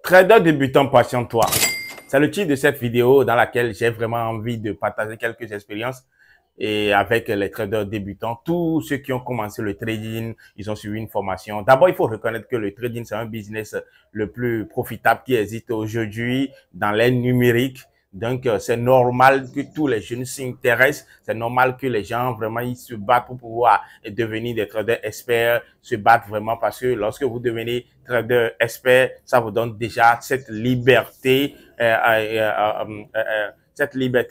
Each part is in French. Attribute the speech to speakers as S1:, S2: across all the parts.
S1: Trader débutant, patiente-toi. C'est le titre de cette vidéo dans laquelle j'ai vraiment envie de partager quelques expériences et avec les traders débutants, tous ceux qui ont commencé le trading, ils ont suivi une formation. D'abord, il faut reconnaître que le trading, c'est un business le plus profitable qui existe aujourd'hui dans l'ère numérique. Donc, c'est normal que tous les jeunes s'intéressent. C'est normal que les gens, vraiment, ils se battent pour pouvoir devenir des traders experts, se battent vraiment parce que lorsque vous devenez trader expert, ça vous donne déjà cette liberté,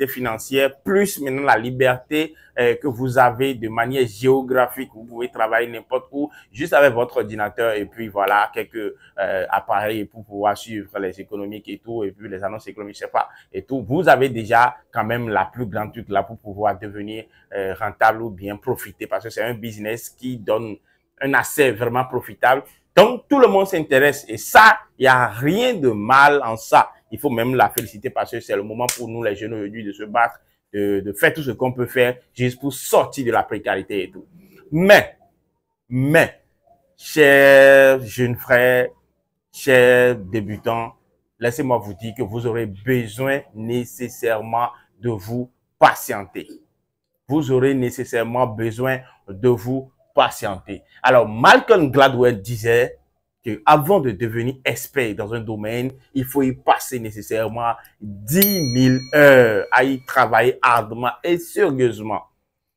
S1: financière, plus maintenant la liberté que vous avez de manière géographique. Vous pouvez travailler n'importe où, juste avec votre ordinateur et puis voilà, quelques appareils pour pouvoir suivre les économiques et tout, et puis les annonces économiques, je sais pas, et tout. Vous avez déjà quand même la plus grande truc là pour pouvoir devenir rentable ou bien profiter parce que c'est un business qui donne un accès vraiment profitable. Donc, tout le monde s'intéresse et ça, il n'y a rien de mal en ça. Il faut même la féliciter parce que c'est le moment pour nous, les jeunes aujourd'hui, de se battre, de faire tout ce qu'on peut faire juste pour sortir de la précarité et tout. Mais, chers jeunes frères, chers débutants, laissez-moi vous dire que vous aurez besoin nécessairement de vous patienter. Vous aurez nécessairement besoin de vous patienter. Alors, Malcolm Gladwell disait que avant de devenir expert dans un domaine, il faut y passer nécessairement 10 000 heures à y travailler ardemment et sérieusement.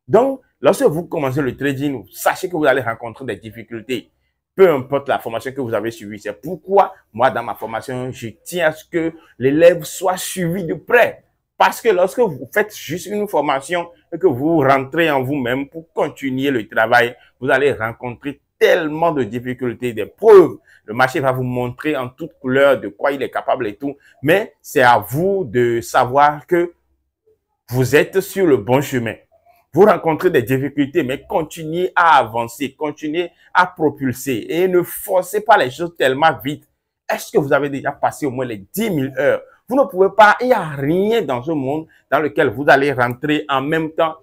S1: Donc, lorsque vous commencez le trading, sachez que vous allez rencontrer des difficultés. Peu importe la formation que vous avez suivie. C'est pourquoi, moi, dans ma formation, je tiens à ce que l'élève soit suivi de près. Parce que lorsque vous faites juste une formation et que vous rentrez en vous-même pour continuer le travail, vous allez rencontrer tellement de difficultés, des preuves. Le marché va vous montrer en toute couleur de quoi il est capable et tout. Mais c'est à vous de savoir que vous êtes sur le bon chemin. Vous rencontrez des difficultés, mais continuez à avancer, continuez à propulser et ne forcez pas les choses tellement vite. Est-ce que vous avez déjà passé au moins les 10 000 heures? Vous ne pouvez pas, il n'y a rien dans ce monde dans lequel vous allez rentrer en même temps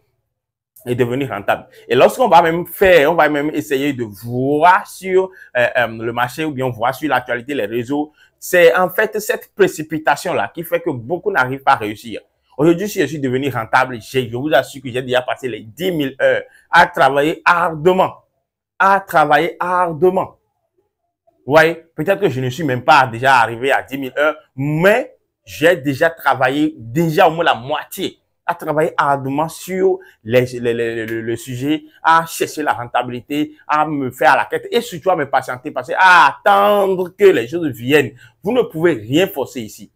S1: et devenir rentable. Et lorsqu'on va même faire, on va même essayer de voir sur le marché ou bien voir sur l'actualité, les réseaux, c'est en fait cette précipitation-là qui fait que beaucoup n'arrivent pas à réussir. Aujourd'hui, si je suis devenu rentable, je vous assure que j'ai déjà passé les 10 000 heures à travailler ardemment. À travailler ardemment. Vous voyez, peut-être que je ne suis même pas déjà arrivé à 10 000 heures, mais j'ai déjà travaillé déjà au moins la moitié, à travailler ardemment sur le sujet, à chercher la rentabilité, à me faire la quête et surtout à me patienter, à attendre que les choses viennent. Vous ne pouvez rien forcer ici.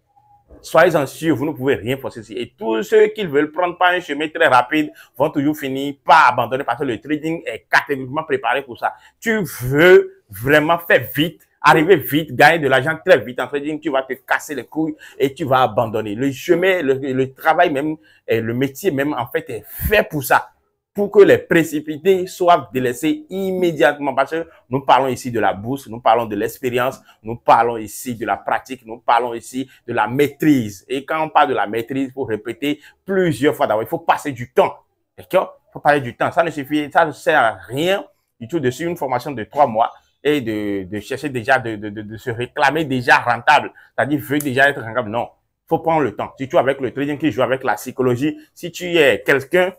S1: Soyez-en sûrs, vous ne pouvez rien forcer ici. Et tous ceux qui veulent prendre pas un chemin très rapide vont toujours finir par abandonner parce que le trading est catégoriquement préparé pour ça. Tu veux vraiment faire vite, arriver vite, gagner de l'argent très vite en trading, tu vas te casser les couilles et tu vas abandonner. Le chemin, le travail même, et le métier même, en fait, est fait pour ça. Pour que les précipités soient délaissés immédiatement. Parce que nous parlons ici de la bourse, nous parlons de l'expérience, nous parlons ici de la pratique, nous parlons ici de la maîtrise. Et quand on parle de la maîtrise, il faut répéter plusieurs fois d'abord. Il faut passer du temps. D'accord? Il faut passer du temps. Ça ne suffit, ça ne sert à rien du tout de suivre une formation de 3 mois et de chercher déjà, de se réclamer déjà rentable. C'est-à-dire, veut déjà être rentable. Non. Il faut prendre le temps. Surtout avec le trading qui joue avec la psychologie. Si tu es quelqu'un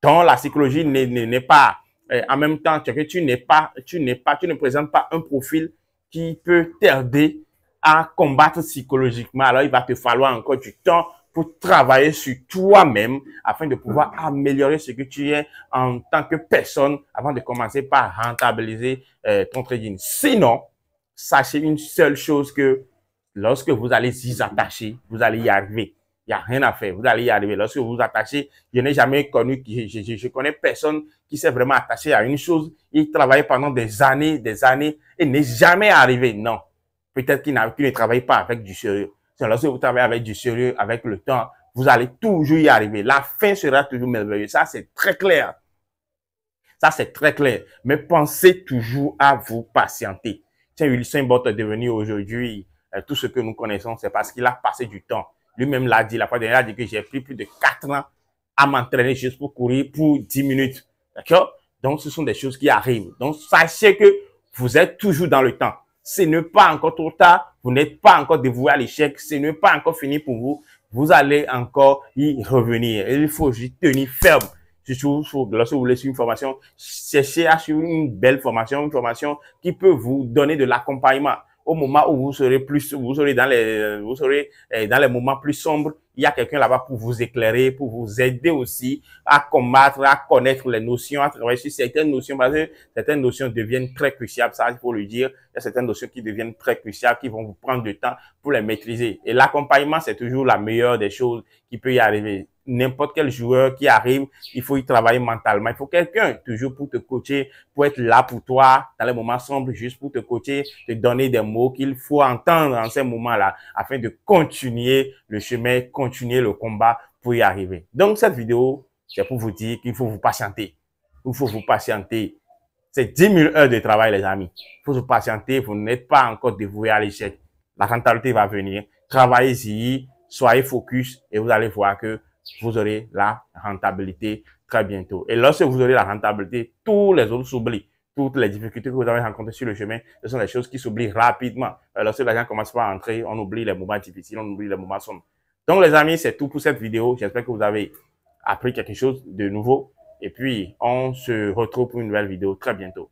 S1: dont la psychologie n'est pas, en même temps que tu ne présentes pas un profil qui peut t'aider à combattre psychologiquement. Alors, il va te falloir encore du temps pour travailler sur toi-même afin de pouvoir améliorer ce que tu es en tant que personne avant de commencer par rentabiliser ton trading. Sinon, sachez une seule chose que lorsque vous allez y attacher, vous allez y arriver. Il n'y a rien à faire. Vous allez y arriver. Lorsque vous vous attachez, je n'ai jamais connu, je connais personne qui s'est vraiment attaché à une chose. Il travaillait pendant des années et n'est jamais arrivé. Non. Peut-être qu'il ne travaille pas avec du sérieux. C'est lorsque vous travaillez avec du sérieux, avec le temps, vous allez toujours y arriver. La fin sera toujours merveilleuse. Ça, c'est très clair. Ça, c'est très clair. Mais pensez toujours à vous patienter. Tiens, Usain Bolt est devenu aujourd'hui tout ce que nous connaissons, c'est parce qu'il a passé du temps. Lui-même l'a dit, la fois dernière, il a dit que j'ai pris plus de 4 ans à m'entraîner juste pour courir pour 10 minutes. D'accord? Donc, ce sont des choses qui arrivent. Donc, sachez que vous êtes toujours dans le temps. ce n'est pas encore trop tard, vous n'êtes pas encore dévoué à l'échec, ce n'est pas encore fini pour vous, vous allez encore y revenir. Et il faut juste tenir ferme. Surtout, lorsque vous voulez suivre une formation, cherchez à suivre une belle formation, une formation qui peut vous donner de l'accompagnement. Au moment où vous serez dans les moments plus sombres, il y a quelqu'un là-bas pour vous éclairer, pour vous aider aussi à combattre, à connaître les notions, à travailler sur certaines notions, parce que certaines notions deviennent très cruciales, ça il faut le dire. Il y a certaines notions qui deviennent très cruciales, qui vont vous prendre du temps pour les maîtriser. Et l'accompagnement, c'est toujours la meilleure des choses qui peut y arriver. N'importe quel joueur qui arrive, il faut y travailler mentalement. Il faut quelqu'un toujours pour te coacher, pour être là pour toi dans les moments sombres, juste pour te coacher, te donner des mots qu'il faut entendre en ces moments-là afin de continuer le chemin, continuer le combat pour y arriver. Donc, cette vidéo, c'est pour vous dire qu'il faut vous patienter. Il faut vous patienter. C'est 10 000 heures de travail, les amis. Il faut vous patienter. Vous n'êtes pas encore dévoué à l'échec. La rentabilité va venir. Travaillez-y, soyez focus et vous allez voir que vous aurez la rentabilité très bientôt. Et lorsque vous aurez la rentabilité, tous les autres s'oublient. Toutes les difficultés que vous avez rencontrées sur le chemin, ce sont des choses qui s'oublient rapidement. Lorsque l'argent commence à entrer, on oublie les moments difficiles, on oublie les moments sombres. Donc les amis, c'est tout pour cette vidéo. J'espère que vous avez appris quelque chose de nouveau. Et puis, on se retrouve pour une nouvelle vidéo très bientôt.